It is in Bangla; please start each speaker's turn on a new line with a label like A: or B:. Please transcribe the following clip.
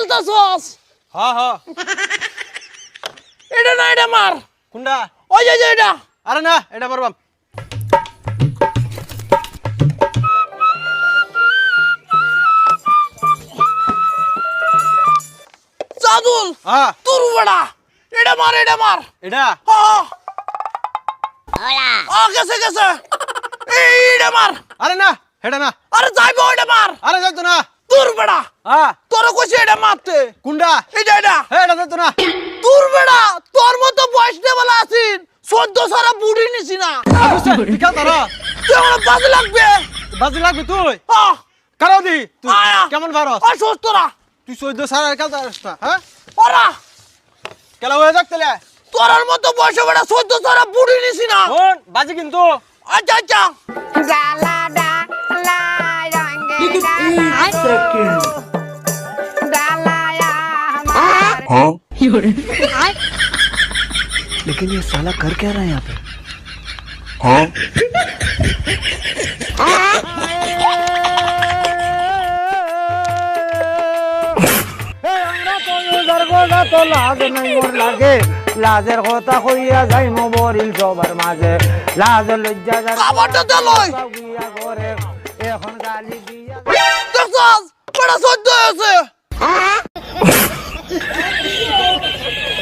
A: খেলতাছস?
B: হ্যাঁ হ্যাঁ।
A: এটা না এটা মার।
B: কোনটা?
A: ওই যে এটা।
B: আরে না, এটা মারবাম।
A: সাদুল
B: হ্যাঁ
A: তোর বড়া এটা মার
B: এটা
A: হ্যাঁ গেছে এইটা মার।
B: আরে না এটা না।
A: আরে যাইবো এটা মার।
B: আরে যাইতো না।
A: তোর বড়া
B: হ্যাঁ
A: তোর কইছে এটা মারতে।
B: কোনটা?
A: এটা
B: এটা যাইতো না।
A: তোর বড়া তোর মতো বয়স নেবেলা আছিস 14 সারা বুড়ি নিছি না।
B: ঠিক আছে তারা
A: তুই আমার বাজে লাগবে।
B: বাজি লাগবে তুই।
A: হ্যাঁ
B: কারো দি তুই
A: আয়া
B: কেমন ভারস?
A: আর সুস্থরা
B: তুই 14 সারা খেলতে পারিস না। হ্যাঁ
A: ওরা
B: খেলা হয়ে যাক তাহলে।
A: তোর মতো বয়সে বড়া 14 সারা বুড়ি নিছি না।
B: শোন বাজি কিন্তু।
A: আচ্ছা আচ্ছা
C: लेकिन ये साला कर क्या रहा है यहाँ पे?
D: লাজের কথা কইয়া যাই মরিল সবার মাঝে লাজ লজ্জা
A: খাবারটা দে লই।
D: করে এখন গালি দিয়া
A: দেখছস বড়া 14 আছে।